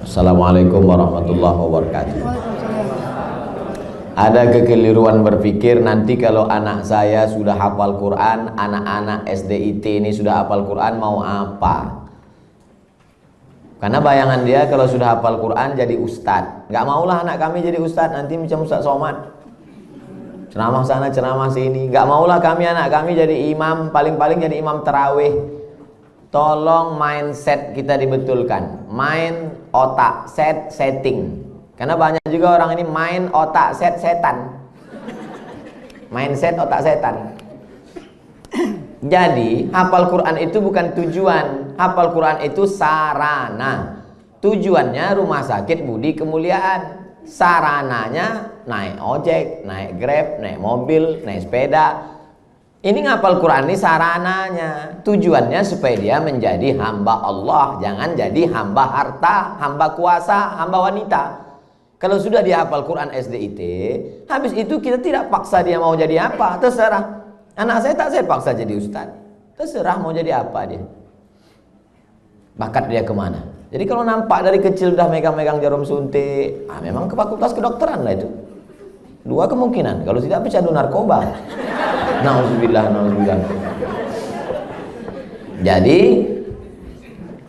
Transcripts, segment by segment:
Assalamualaikum warahmatullahi wabarakatuh. Ada kekeliruan berpikir nanti kalau anak saya sudah hafal Quran, anak-anak SDIT ini sudah hafal Quran mau apa? Karena bayangan dia kalau sudah hafal Quran jadi ustadz. Gak maulah anak kami jadi ustadz, nanti macam Ustadz Somad, ceramah sana ceramah sini. Gak maulah kami anak kami jadi imam, paling-paling jadi imam tarawih. Tolong mindset kita dibetulkan, main otak, setting. Karena banyak juga orang ini main otak setan. Mindset otak setan. Jadi hafal Quran itu bukan tujuan, hafal Quran itu sarana. Tujuannya rumah sakit budi kemuliaan, sarananya naik ojek, naik grab, naik mobil, naik sepeda. Ini ngapal Quran ini sarananya, tujuannya supaya dia menjadi hamba Allah, jangan jadi hamba harta, hamba kuasa, hamba wanita. Kalau sudah dia hafal Quran SDIT, habis itu kita tidak paksa dia mau jadi apa, terserah. Anak saya tak saya paksa jadi ustaz, terserah mau jadi apa dia. Bakat dia kemana. Jadi kalau nampak dari kecil udah megang-megang jarum suntik, memang ke fakultas kedokteran lah itu. Dua kemungkinan, kalau tidak pecandu narkoba. Nauzubillah, nauzubillah. Jadi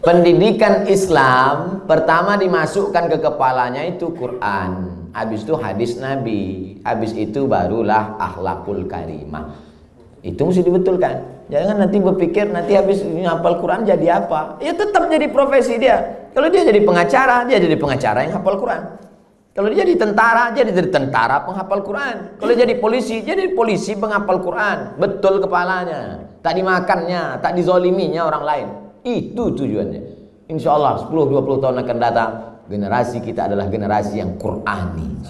pendidikan Islam pertama dimasukkan ke kepalanya itu Quran, habis itu hadis Nabi, habis itu barulah akhlakul karimah. Itu mesti dibetulkan. Jangan nanti berpikir nanti habis hafal Quran jadi apa? Ya tetap jadi profesi dia. Kalau dia jadi pengacara, dia jadi pengacara yang hafal Quran. Kalau dia jadi tentara, dia jadi tentara penghafal Quran. Kalau dia jadi polisi, jadi polisi penghafal Quran. Betul kepalanya, tak dimakannya, tak dizoliminya orang lain. Itu tujuannya. Insya Allah 10-20 tahun akan datang, generasi kita adalah generasi yang Qurani.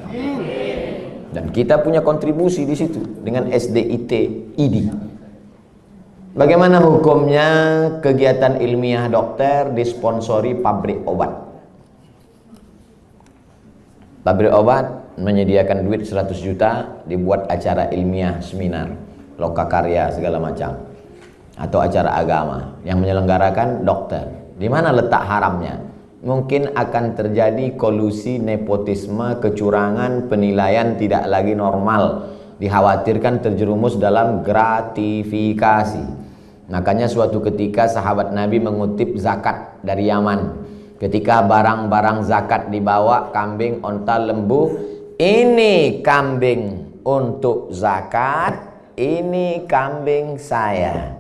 Dan kita punya kontribusi di situ dengan SDIT ID. Bagaimana hukumnya kegiatan ilmiah dokter disponsori pabrik obat? Pabrik obat menyediakan duit 100 juta, dibuat acara ilmiah, seminar, lokakarya segala macam, atau acara agama yang menyelenggarakan dokter. Di mana letak haramnya? Mungkin akan terjadi kolusi, nepotisme, kecurangan, penilaian tidak lagi normal. Dikhawatirkan terjerumus dalam gratifikasi. Makanya suatu ketika sahabat Nabi mengutip zakat dari Yaman. Ketika barang-barang zakat dibawa, kambing, onta, lembu, ini kambing untuk zakat, ini kambing saya.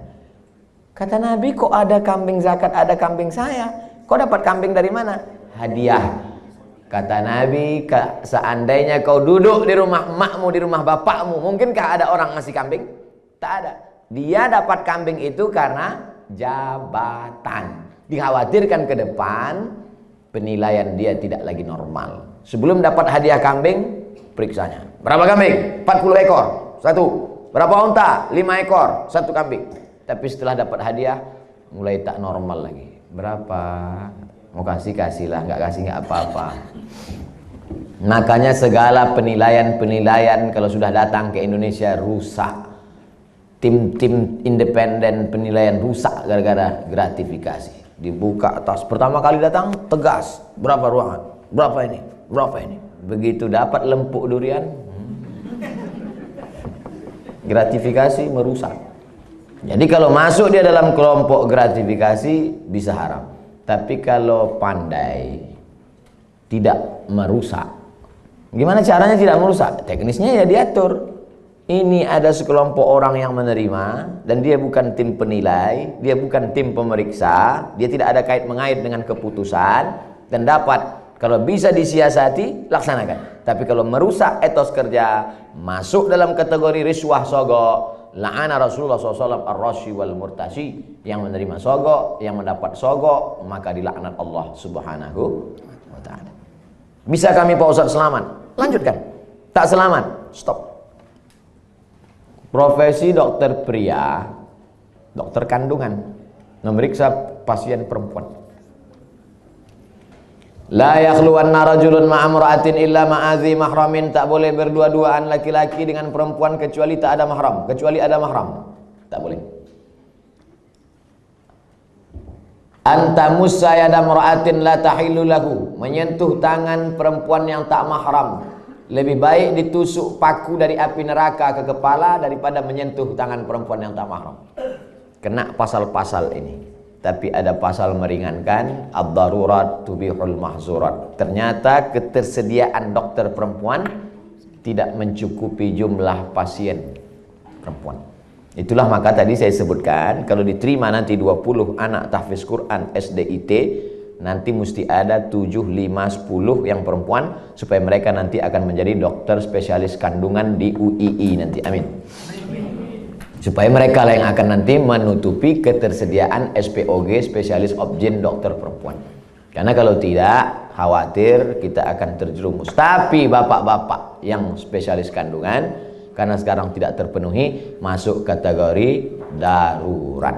Kata Nabi, kok ada kambing zakat, ada kambing saya? Kau dapat kambing dari mana? Hadiah. Kata Nabi, seandainya kau duduk di rumah emakmu, di rumah bapakmu, mungkinkah ada orang ngasih kambing? Tak ada. Dia dapat kambing itu karena jabatan. Dikhawatirkan ke depan penilaian dia tidak lagi normal. Sebelum dapat hadiah kambing, periksanya. Berapa kambing? 40 ekor, satu. Berapa unta? 5 ekor, satu kambing. Tapi setelah dapat hadiah, mulai tak normal lagi. Berapa? Mau kasihlah, nggak kasih nggak apa-apa. Makanya segala penilaian kalau sudah datang ke Indonesia rusak. Tim-tim independen penilaian rusak gara-gara gratifikasi. Dibuka atas, pertama kali datang tegas, berapa ruangan, berapa ini, berapa ini. Begitu dapat lempuk durian, gratifikasi merusak. Jadi kalau masuk dia dalam kelompok gratifikasi bisa haram. Tapi kalau pandai tidak merusak, gimana caranya tidak merusak? Teknisnya ya diatur. Ini ada sekelompok orang yang menerima dan dia bukan tim penilai, dia bukan tim pemeriksa, dia tidak ada kait-mengait dengan keputusan dan dapat, kalau bisa disiasati, laksanakan. Tapi kalau merusak etos kerja, masuk dalam kategori riswah sogok, la'ana Rasulullah SAW ar-rashi wal murtashi, yang menerima sogok, yang mendapat sogok, maka dilaknat Allah Subhanahu wa ta'ala. Bisa kami Pak Ustadz selamat? Lanjutkan. Tak selamat? Stop. Profesi dokter pria, dokter kandungan, memeriksa pasien perempuan. La yakhluwanna rajulun ma'amra'atin illa ma'adhi mahramin. Tak boleh berdua-duaan laki-laki dengan perempuan kecuali tak ada mahram, kecuali ada mahram. Tak boleh. Antamus sayada mura'atin la tahillu lahu, menyentuh tangan perempuan yang tak mahram lebih baik ditusuk paku dari api neraka ke kepala daripada menyentuh tangan perempuan yang tak mahram. Kena pasal-pasal ini. Tapi ada pasal meringankan, ad-darurat tubihul mahzurat. Ternyata ketersediaan dokter perempuan tidak mencukupi jumlah pasien perempuan. Itulah maka tadi saya sebutkan, kalau diterima nanti 20 anak tahfiz Quran SDIT, nanti mesti ada 7, 5, 10 yang perempuan, supaya mereka nanti akan menjadi dokter spesialis kandungan di UII nanti. Amin. Supaya mereka lah yang akan nanti menutupi ketersediaan SPOG, spesialis obgyn dokter perempuan. Karena kalau tidak, khawatir kita akan terjerumus. Tapi bapak-bapak yang spesialis kandungan, karena sekarang tidak terpenuhi, masuk kategori darurat.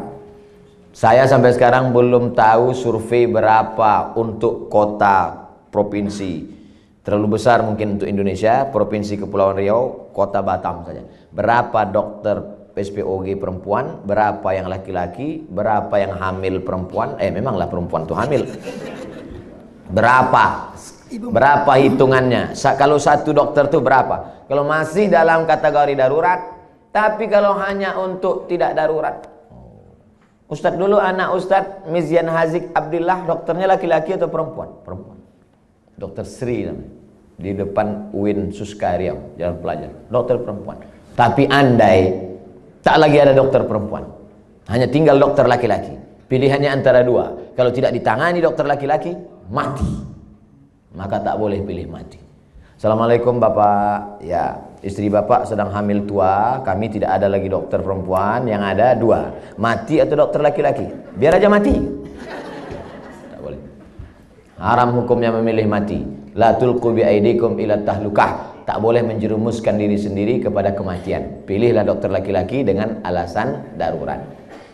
Saya sampai sekarang belum tahu survei berapa untuk kota provinsi. Terlalu besar mungkin untuk Indonesia, Provinsi Kepulauan Riau, Kota Batam saja. Berapa dokter SPOG perempuan, berapa yang laki-laki, berapa yang hamil perempuan, memanglah perempuan tuh hamil. Berapa hitungannya? Kalau satu dokter tuh berapa? Kalau masih dalam kategori darurat, tapi kalau hanya untuk tidak darurat. Ustadz dulu, anak Ustadz Mizyan Hazik Abdillah, dokternya laki-laki atau perempuan? Perempuan. Dokter Sri namanya. Di depan UIN Suskariam, Jalan Pelajar. Dokter perempuan. Tapi andai tak lagi ada dokter perempuan, hanya tinggal dokter laki-laki, pilihannya antara dua. Kalau tidak ditangani dokter laki-laki, mati. Maka tak boleh pilih mati. Assalamualaikum Bapak. Ya, istri Bapak sedang hamil tua. Kami tidak ada lagi dokter perempuan. Yang ada dua, mati atau dokter laki-laki. Biar aja mati. Tak boleh. Haram hukumnya memilih mati. La tulqu bi aidikum ila tahlukah. Tak boleh menjerumuskan diri sendiri kepada kematian. Pilihlah dokter laki-laki dengan alasan darurat.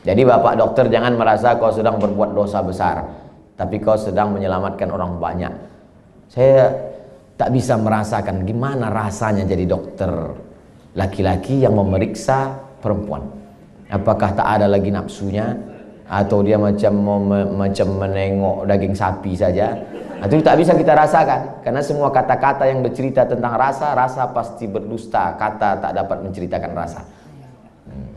Jadi Bapak dokter jangan merasa kau sedang berbuat dosa besar, tapi kau sedang menyelamatkan orang banyak. Saya tak bisa merasakan gimana rasanya jadi dokter laki-laki yang memeriksa perempuan. Apakah tak ada lagi nafsunya, atau dia macam menengok daging sapi saja? Itu tak bisa kita rasakan, karena semua kata-kata yang bercerita tentang rasa, rasa pasti berdusta. Kata tak dapat menceritakan rasa.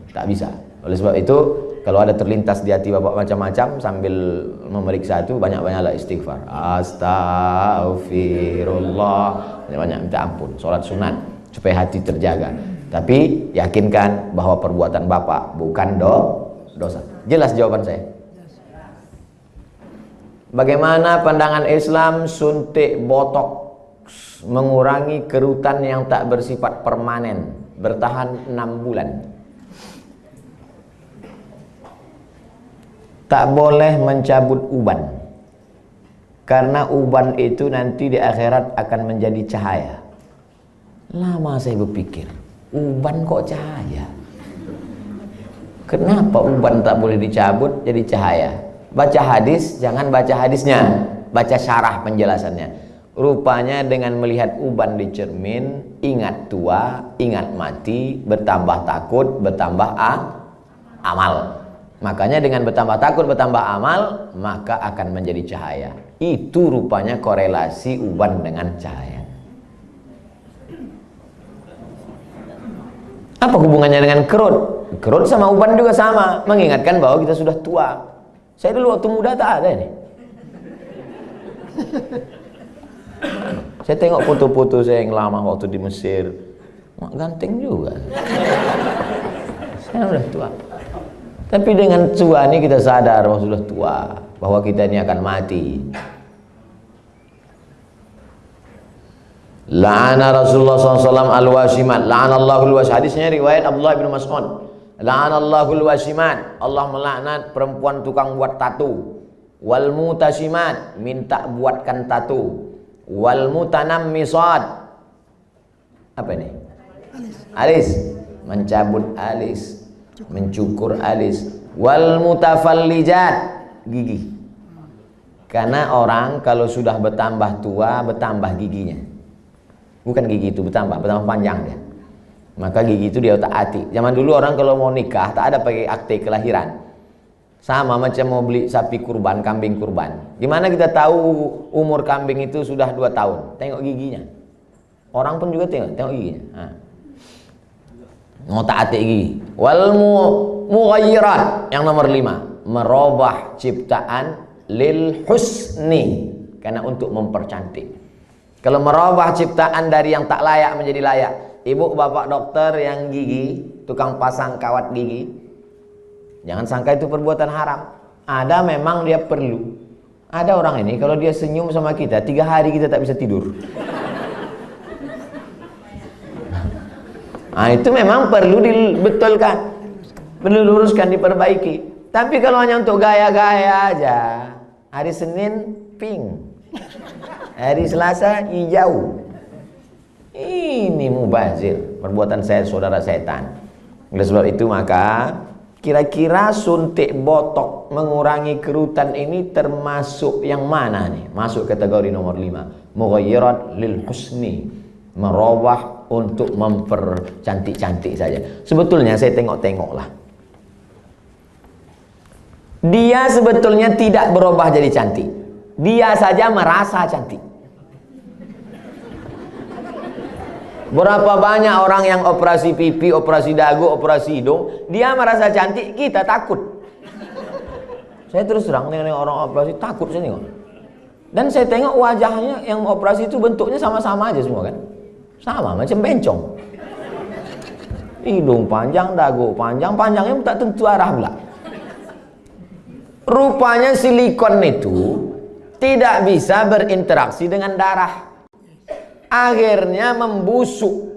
Tak bisa. Oleh sebab itu, kalau ada terlintas di hati Bapak macam-macam sambil memeriksa itu, banyak-banyaklah istighfar. Astaghfirullah. Banyak minta ampun, sholat sunat supaya hati terjaga. Tapi yakinkan bahwa perbuatan Bapak bukan dosa. Jelas jawaban saya? Bagaimana pandangan Islam suntik botok mengurangi kerutan yang tak bersifat permanen, bertahan 6 bulan? Tak boleh mencabut uban, karena uban itu nanti di akhirat akan menjadi cahaya. Lama saya berpikir, uban kok cahaya? Kenapa uban tak boleh dicabut jadi cahaya? Baca hadis, jangan baca hadisnya, baca syarah penjelasannya. Rupanya dengan melihat uban di cermin, ingat tua, ingat mati, bertambah takut, bertambah amal. Makanya dengan bertambah takut, bertambah amal, maka akan menjadi cahaya. Itu rupanya korelasi uban dengan cahaya. Apa hubungannya dengan kerut? Kerut sama uban juga sama, mengingatkan bahwa kita sudah tua. Saya dulu waktu muda tak ada ini. Saya tengok foto-foto saya yang lama waktu di Mesir, ganteng juga. Saya sudah tua. Tapi dengan tua ini kita sadar bahwa sudah tua, bahwa kita ini akan mati. La'ana Rasulullah SAW al-wasimat. La'anallahul wasimat. Hadisnya riwayat Abdullah bin Mas'ud. La'anallahul wasimat. Allah melaknat perempuan tukang buat tato. Wal mutasimat, minta buatkan tato. Wal mutanammisat. Apa ini? Alis. Mencabut alis, mencukur alis. Wal mutafallijat, gigi. Karena orang kalau sudah bertambah tua, bertambah giginya. Bukan gigi itu bertambah panjang dia. Maka gigi itu dia otak-atik. Zaman dulu orang kalau mau nikah tak ada pakai akte kelahiran. Sama macam mau beli sapi kurban, kambing kurban. Gimana kita tahu umur kambing itu sudah 2 tahun? Tengok giginya. Orang pun juga tengok giginya. Ngotak-atik gigi. Wal mughayyirat, yang nomor 5, merubah ciptaan lil husni, karena untuk mempercantik. Kalau merubah ciptaan dari yang tak layak menjadi layak. Ibu bapak dokter yang gigi, tukang pasang kawat gigi, jangan sangka itu perbuatan haram. Ada memang dia perlu. Ada orang ini kalau dia senyum sama kita 3 hari kita tak bisa tidur. Nah, itu memang perlu dibetulkan, perlu luruskan, diperbaiki. Tapi kalau hanya untuk gaya-gaya aja, hari Senin pink, hari Selasa hijau, ini mubazir, perbuatan saya saudara setan. Oleh sebab itu maka kira-kira suntik botok mengurangi kerutan ini termasuk yang mana nih? Masuk kategori nomor 5, mughayyirat lil husni, merubah untuk mempercantik-cantik saja. Sebetulnya saya tengok-tengoklah, dia sebetulnya tidak berubah jadi cantik, dia saja merasa cantik. Berapa banyak orang yang operasi pipi, operasi dagu, operasi hidung, dia merasa cantik, kita takut. Saya terus terang dengan orang operasi takut saya tengok. Dan saya tengok wajahnya yang operasi itu bentuknya sama-sama aja semua kan. Sama macam bencong. Hidung panjang, dagu panjang, panjangnya tak tentu arah pula. Rupanya silikon itu tidak bisa berinteraksi dengan darah. Akhirnya membusuk.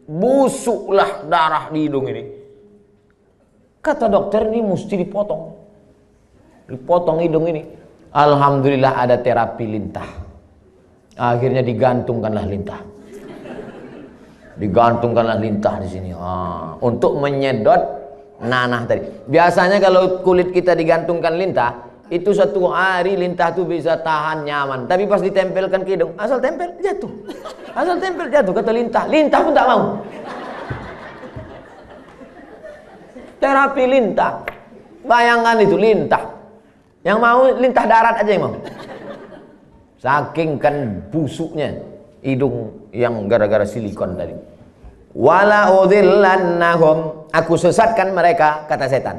Busuklah darah di hidung ini. Kata dokter, ini mesti dipotong. Dipotong hidung ini. Alhamdulillah ada terapi lintah. Akhirnya digantungkanlah lintah. Digantungkanlah lintah di sini. Untuk menyedot nanah tadi. Biasanya kalau kulit kita digantungkan lintah, itu 1 hari lintah itu bisa tahan nyaman. Tapi pas ditempelkan ke hidung, asal tempel jatuh. Asal tempel jatuh, kata lintah. Lintah pun tak mau. Terapi lintah. Bayangkan itu lintah. Yang mau lintah darat aja yang mau. Saking kan busuknya hidung yang gara-gara silikon tadi. Wala udhillannahum, aku sesatkan mereka, kata setan.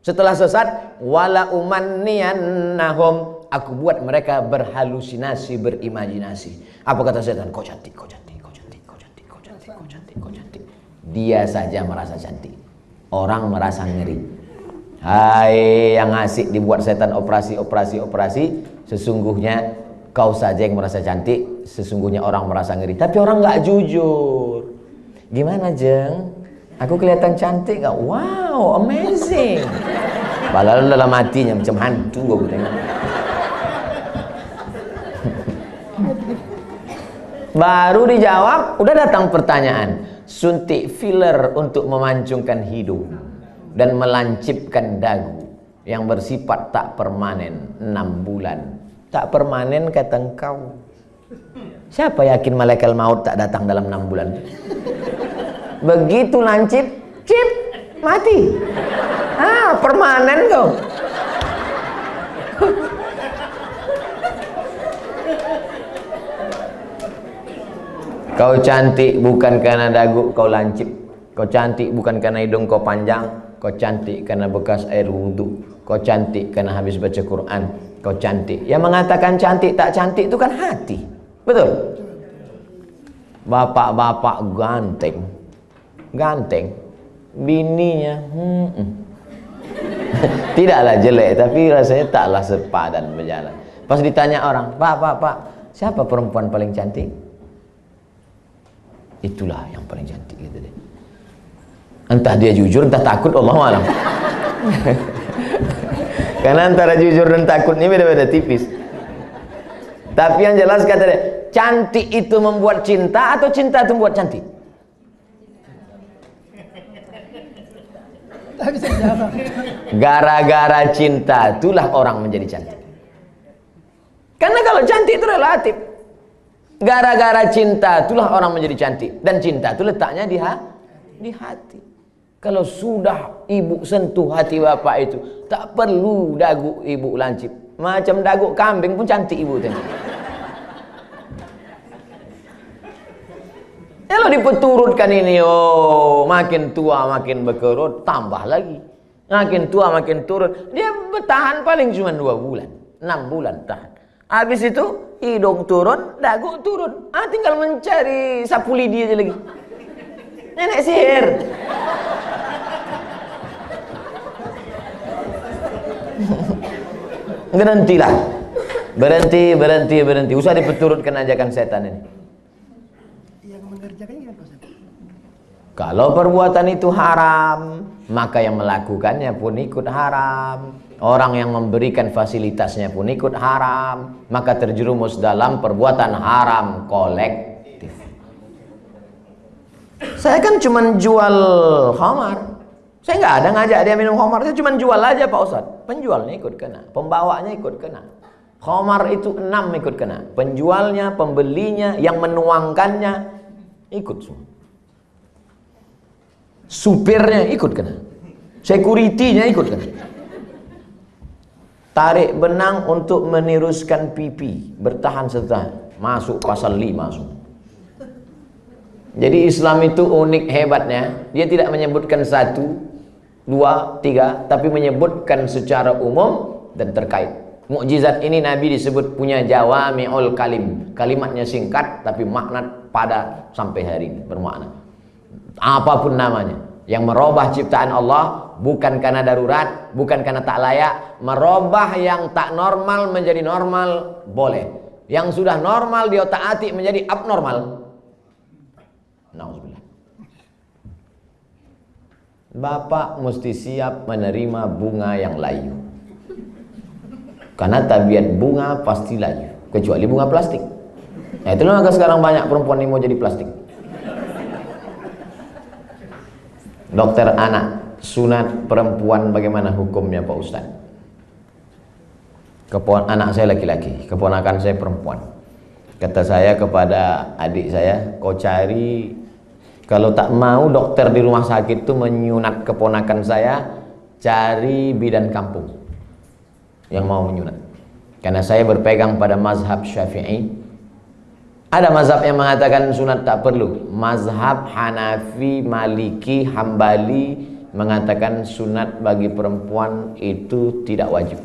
Setelah sesat, wala umanniyannahum, aku buat mereka berhalusinasi, berimajinasi. Apa kata setan? Kau cantik, kau cantik, kau cantik, kau cantik, kau cantik, kau cantik, kau cantik. Dia saja merasa cantik. Orang merasa ngeri. Hai yang asik dibuat setan operasi, sesungguhnya kau saja yang merasa cantik, sesungguhnya orang merasa ngeri. Tapi orang nggak jujur. Gimana Jeng? Aku kelihatan cantik gak? Wow, amazing. Padahal dalam hatinya macam hantu gue tengok. Baru dijawab, udah datang pertanyaan. Suntik filler untuk memancungkan hidung dan melancipkan dagu yang bersifat tak permanen 6 bulan. Tak permanen kata engkau. Siapa yakin malaikat maut tak datang dalam 6 bulan? Begitu lancip, cip, mati. Permanen kau. Kau cantik bukan karena dagu kau lancip. Kau cantik bukan karena hidung kau panjang. Kau cantik karena bekas air wudhu. Kau cantik karena habis baca Quran. Kau cantik. Yang mengatakan cantik tak cantik itu kan hati. Betul? Bapak-bapak ganteng, bininya tidaklah jelek, tapi rasanya taklah sepadan berjalan. Pas ditanya orang, Pak, siapa perempuan paling cantik? Itulah yang paling cantik gitu deh. Entah dia jujur, entah takut, Allahu a'lam. Karena antara jujur dan takut ini beda-beda tipis. Tapi yang jelas kata dia, cantik itu membuat cinta atau cinta itu membuat cantik? Gara-gara cinta itulah orang menjadi cantik. Karena kalau cantik itu relatif. Gara-gara cinta itulah orang menjadi cantik. Dan cinta itu letaknya di hati. Kalau sudah ibu sentuh hati bapak itu, tak perlu dagu ibu lancip. Macam dagu kambing pun cantik ibu tengok. Kalau dipeturutkan ini, oh makin tua makin berkerut, tambah lagi. Makin tua makin turun. Dia bertahan paling cuma 2 bulan, 6 bulan tahan. Habis itu hidung turun, dagu turun. Tinggal mencari sapu lidi aja lagi. Nenek sihir. Berhenti. Usah dipeturutkan ajakan setan ini. Yang mengerjakannya gimana, Pak Ustaz? Kalau perbuatan itu haram, maka yang melakukannya pun ikut haram. Orang yang memberikan fasilitasnya pun ikut haram. Maka terjerumus dalam perbuatan haram kolektif. Saya kan cuma jual khamar. Saya nggak ada ngajak dia minum khamar. Saya cuma jual aja Pak Ustadz. Penjualnya ikut kena, pembawanya ikut kena. Khamar itu 6 ikut kena. Penjualnya, pembelinya, yang menuangkannya ikut semua. Supirnya ikut kena. Security-nya ikut kena. Tarik benang untuk meniruskan pipi, bertahan setahun, masuk pasal 5 semua. Jadi Islam itu unik hebatnya, dia tidak menyebutkan 1, 2, 3, tapi menyebutkan secara umum dan terkait. Mukjizat ini Nabi disebut punya jawami'ul kalim. Kalimatnya singkat tapi makna pada sampai hari ini bermakna. Apapun namanya, yang merubah ciptaan Allah bukan karena darurat, bukan karena tak layak. Merubah yang tak normal menjadi normal boleh. Yang sudah normal dia taati menjadi abnormal. Nauzubillah. Bapak mesti siap menerima bunga yang layu. Karena tabiat bunga pasti layu, kecuali bunga plastik. Nah, itulah maka sekarang banyak perempuan yang mau jadi plastik. Dokter anak, sunat perempuan bagaimana hukumnya Pak Ustaz? Anak saya laki-laki, keponakan saya perempuan. Kata saya kepada adik saya, kau cari, kalau tak mau dokter di rumah sakit itu menyunat keponakan saya, cari bidan kampung yang mau menyunat. Karena saya berpegang pada mazhab Syafi'i. Ada mazhab yang mengatakan sunat tak perlu. Mazhab Hanafi, Maliki, Hambali mengatakan sunat bagi perempuan itu tidak wajib.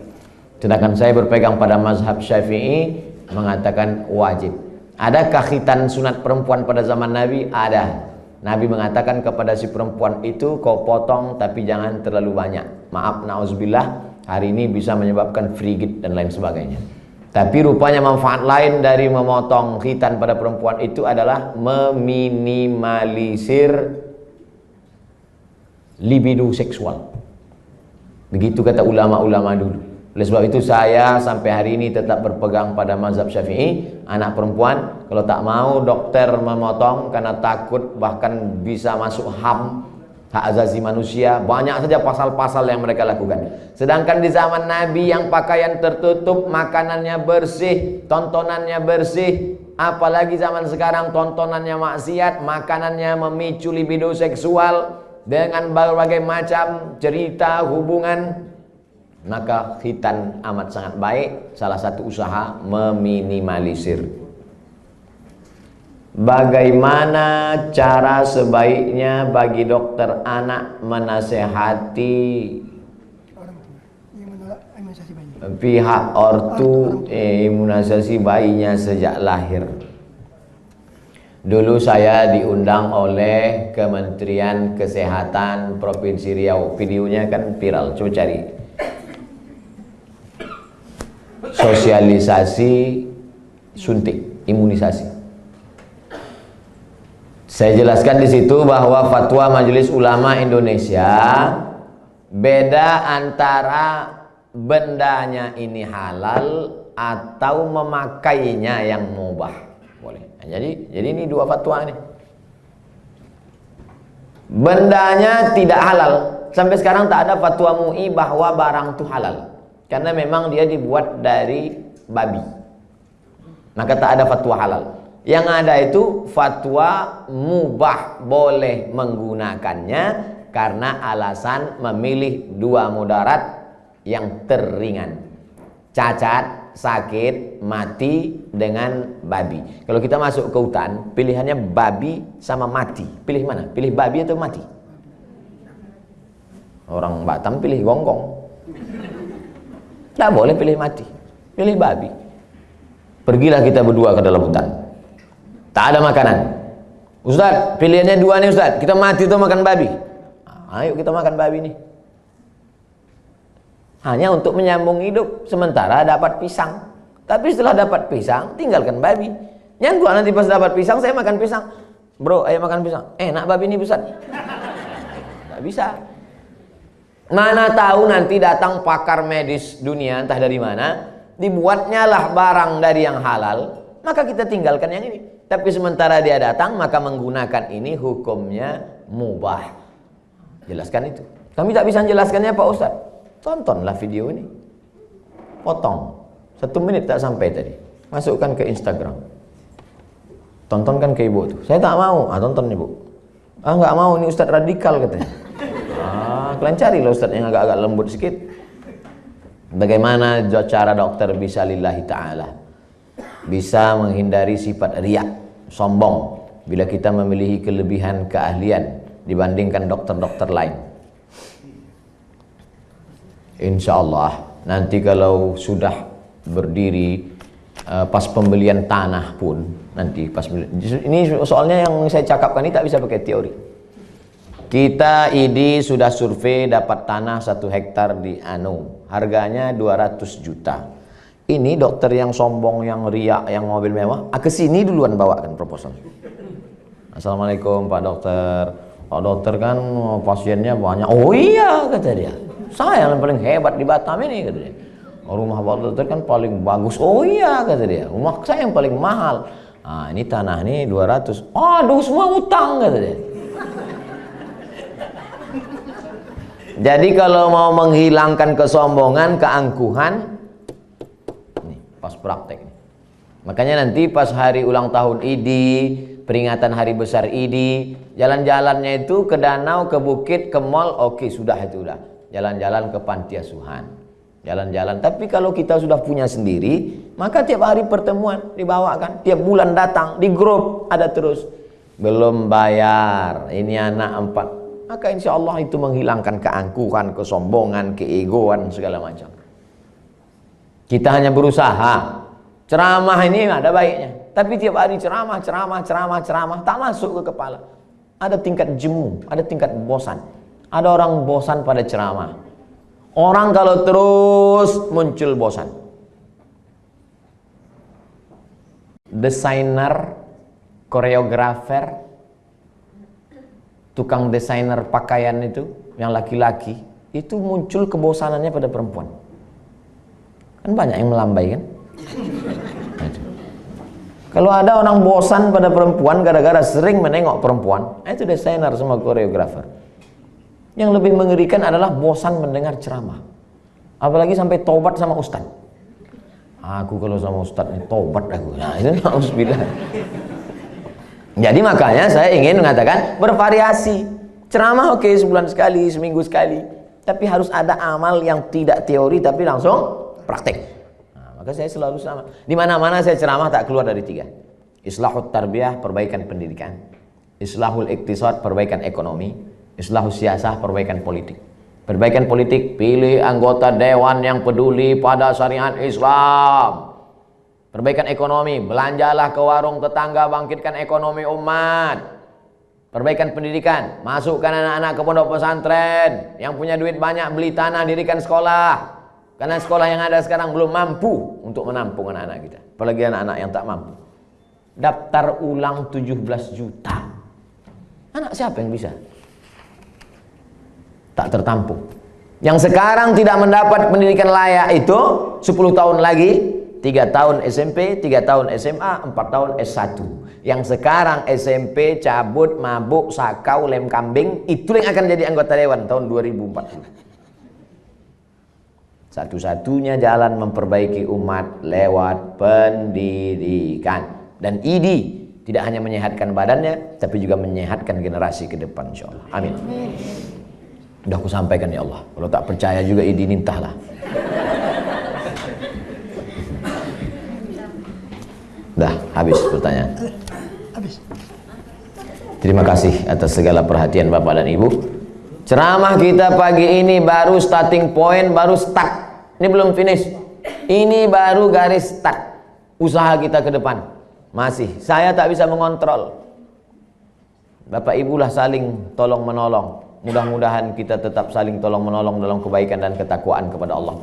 Sedangkan saya berpegang pada mazhab Syafi'i mengatakan wajib. Adakah khitan sunat perempuan pada zaman Nabi? Ada. Nabi mengatakan kepada si perempuan itu, kau potong tapi jangan terlalu banyak. Maaf, na'udzubillah, hari ini bisa menyebabkan frigid dan lain sebagainya. Tapi rupanya manfaat lain dari memotong khitan pada perempuan itu adalah meminimalisir libido seksual. Begitu kata ulama-ulama dulu. Oleh sebab itu saya sampai hari ini tetap berpegang pada mazhab Syafi'i. Anak perempuan kalau tak mau dokter memotong karena takut bahkan bisa masuk HAM, hak asasi manusia, banyak saja pasal-pasal yang mereka lakukan. Sedangkan di zaman Nabi yang pakaian tertutup, makanannya bersih, tontonannya bersih. Apalagi zaman sekarang tontonannya maksiat, makanannya memicu libido seksual dengan berbagai macam cerita hubungan. Maka khitan amat sangat baik. Salah satu usaha meminimalisir. Bagaimana cara sebaiknya bagi dokter anak menasehati pihak ortu imunisasi bayinya sejak lahir? Dulu saya diundang oleh Kementerian Kesehatan Provinsi Riau. Videonya kan viral, coba cari. Sosialisasi suntik imunisasi. Saya jelaskan di situ bahwa fatwa Majelis Ulama Indonesia beda antara bendanya ini halal atau memakainya yang mubah. Boleh. Nah, jadi ini dua fatwa nih. Bendanya tidak halal. Sampai sekarang tak ada fatwa MUI bahwa barang itu halal. Karena memang dia dibuat dari babi. Maka tak ada fatwa halal. Yang ada itu fatwa mubah, boleh menggunakannya Karena alasan memilih dua mudarat yang teringan. Cacat, sakit, mati dengan babi. Kalau kita masuk ke hutan, pilihannya babi sama mati. Pilih mana? Pilih babi atau mati? Orang Batam pilih gonggong. Tidak boleh pilih mati. Pilih babi. Pergilah kita berdua ke dalam hutan. Tak ada makanan. Ustaz, pilihannya dua nih Ustaz. Kita mati atau makan babi? Ayo kita makan babi nih. Hanya untuk menyambung hidup. Sementara dapat pisang. Tapi setelah dapat pisang, tinggalkan babi. Yang gua nanti pas dapat pisang, saya makan pisang. Bro, ayo makan pisang. Enak babi ini Ustaz. Gak bisa. Mana tahu nanti datang pakar medis dunia, entah dari mana, dibuatnya lah barang dari yang halal, maka kita tinggalkan yang ini. Tapi sementara dia datang, maka menggunakan ini hukumnya mubah. Jelaskan itu. Kami tak bisa menjelaskannya Pak Ustaz. Tontonlah video ini. Potong. 1 menit tak sampai tadi. Masukkan ke Instagram. Tontonkan ke ibu tuh. Saya tak mau. Tonton ibu. Nggak mau, ini Ustaz radikal katanya. Kalian carilah Ustaz yang agak-agak lembut sedikit. Bagaimana cara dokter bisa lillahi ta'ala, bisa menghindari sifat riak, sombong, bila kita memiliki kelebihan keahlian dibandingkan dokter-dokter lain. Insya Allah nanti kalau sudah berdiri, pas pembelian tanah pun nanti pas ini soalnya yang saya cakapkan ini tak bisa pakai teori. Kita ID sudah survei dapat tanah 1 hektar di harganya 200 juta. Ini dokter yang sombong, yang riak, yang mobil mewah, kesini duluan bawakan proposal. Assalamualaikum Pak Dokter. Pak Dokter kan pasiennya banyak. Oh iya kata dia. Saya yang paling hebat di Batam ini kata dia. Rumah Pak Dokter kan paling bagus. Oh iya kata dia. Rumah saya yang paling mahal. Ini tanah nih 200. Aduh semua utang kata dia. Jadi kalau mau menghilangkan kesombongan, keangkuhan, nih pas praktek. Makanya nanti pas hari ulang tahun ID, peringatan hari besar ID, jalan-jalannya itu ke danau, ke bukit, ke mall, oke sudah itu udah. Jalan-jalan ke panti asuhan, jalan-jalan. Tapi kalau kita sudah punya sendiri, maka tiap hari pertemuan dibawakan, tiap bulan datang di grup ada terus. Belum bayar, ini anak 4. Maka insya Allah itu menghilangkan keangkuhan, kesombongan, keegoan, segala macam. Kita hanya berusaha. Ceramah ini ada baiknya. Tapi tiap hari ceramah, tak masuk ke kepala. Ada tingkat jemu, ada tingkat bosan. Ada orang bosan pada ceramah. Orang kalau terus muncul bosan. Desainer, koreografer, tukang desainer pakaian itu, yang laki-laki, itu muncul kebosanannya pada perempuan. Kan banyak yang melambai kan? Kalau ada orang bosan pada perempuan gara-gara sering menengok perempuan, itu desainer sama koreografer. Yang lebih mengerikan adalah bosan mendengar ceramah. Apalagi sampai tobat sama ustaz. Aku kalau sama ustaz ini tobat aku. Nah, itu na'udzubillah. Jadi makanya saya ingin mengatakan bervariasi. Ceramah oke, sebulan sekali, seminggu sekali. Tapi harus ada amal yang tidak teori tapi langsung praktek. Nah, maka saya selalu sama. Di mana-mana saya ceramah tak keluar dari 3. Islahut tarbiyah, perbaikan pendidikan. Islahul iktisad, perbaikan ekonomi. Islahul siyasah, perbaikan politik. Perbaikan politik, pilih anggota dewan yang peduli pada syariat Islam. Perbaikan ekonomi, belanjalah ke warung tetangga, bangkitkan ekonomi umat. Perbaikan pendidikan, masukkan anak-anak ke pondok pesantren. Yang punya duit banyak, beli tanah, dirikan sekolah. Karena sekolah yang ada sekarang belum mampu untuk menampung anak-anak kita. Apalagi anak-anak yang tak mampu. Daftar ulang 17 juta. Anak siapa yang bisa? Tak tertampung. Yang sekarang tidak mendapat pendidikan layak itu 10 tahun lagi 3 tahun SMP, 3 tahun SMA, 4 tahun S1. Yang sekarang SMP, cabut, mabuk, sakau, lem kambing, itu yang akan jadi anggota dewan tahun 2040. Satu-satunya jalan memperbaiki umat lewat pendidikan. Dan ID tidak hanya menyehatkan badannya, tapi juga menyehatkan generasi ke depan, insya Allah. Amin. Udah aku sampaikan ya Allah. Kalau tak percaya juga idin entahlah. Dah habis pertanyaan. Habis. Terima kasih atas segala perhatian Bapak dan Ibu. Ceramah kita pagi ini baru starting point, baru start. Ini belum finish. Ini baru garis start. Usaha kita ke depan. Masih, saya tak bisa mengontrol. Bapak Ibu lah saling tolong menolong. Mudah-mudahan kita tetap saling tolong menolong dalam kebaikan dan ketakwaan kepada Allah.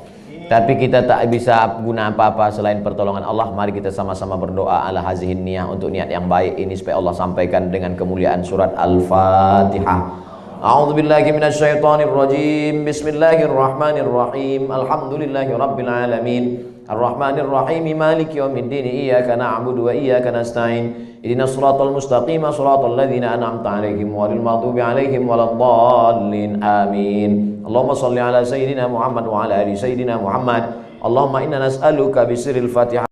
Tapi kita tak bisa guna apa-apa selain pertolongan Allah. Mari kita sama-sama berdoa ala hazihin niyah, untuk niat yang baik ini supaya Allah sampaikan dengan kemuliaan surat Al-Fatihah. A'udzubillahi minasyaitonir rajim. Bismillahirrahmanirrahim. Alhamdulillahirabbil alamin. Ar-Rahmanir Rahim. Maliki yaumiddin. Iyyaka na'budu wa iyyaka nasta'in. Ihdinas siratal mustaqim, siratal ladzina an'amta 'alaihim ghairil maghdubi 'alaihim waladdallin. Amin. Allahumma shalli ala sayyidina Muhammad wa ala ali sayyidina Muhammad. Allahumma inna nas'aluka bisirril Fatihah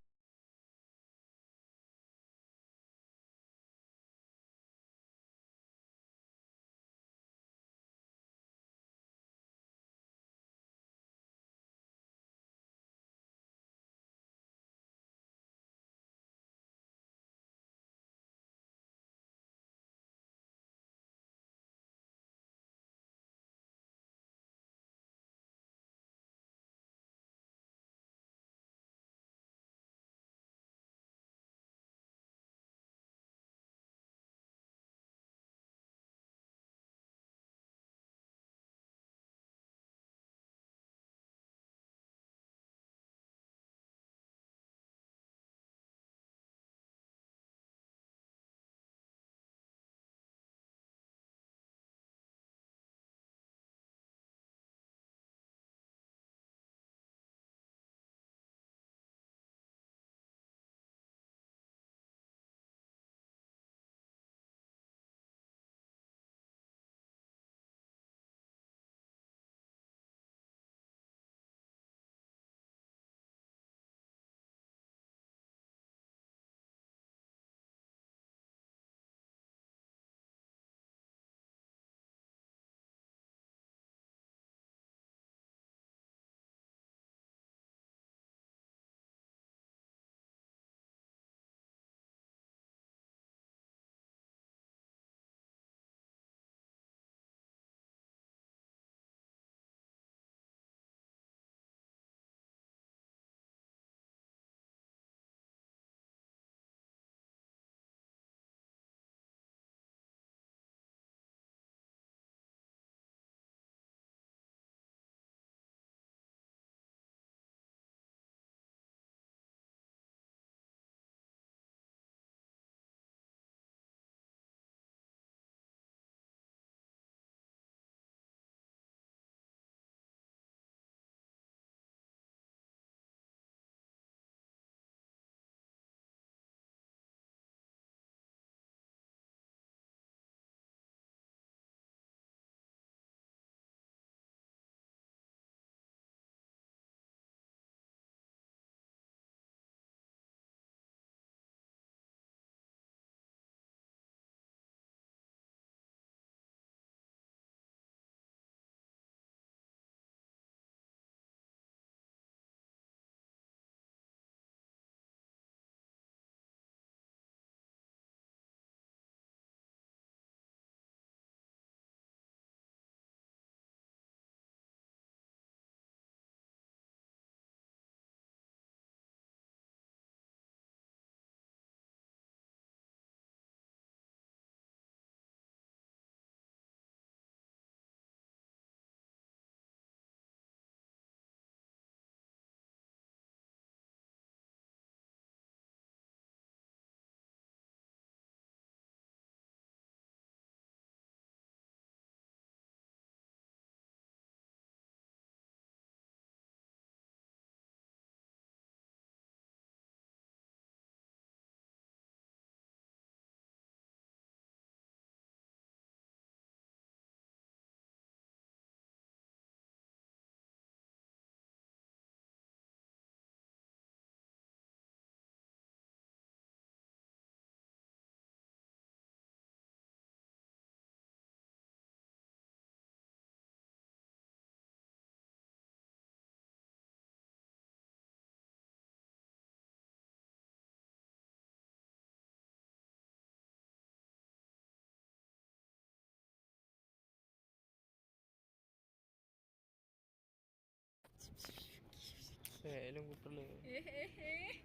Saya nunggu perlu. Hehehe.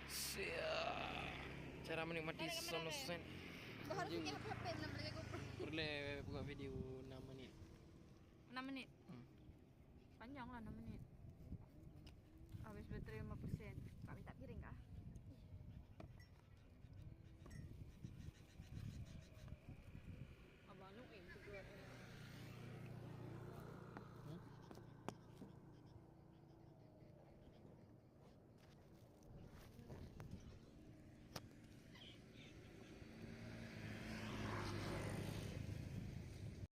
Siap. Cara menikmati sunset. Kau harus pakai HP enam lagi GoPro. Perlu buka video 6 menit. 6 menit. Panjang lah 6 menit. Habis baterai 5%. Kak minta piring kah?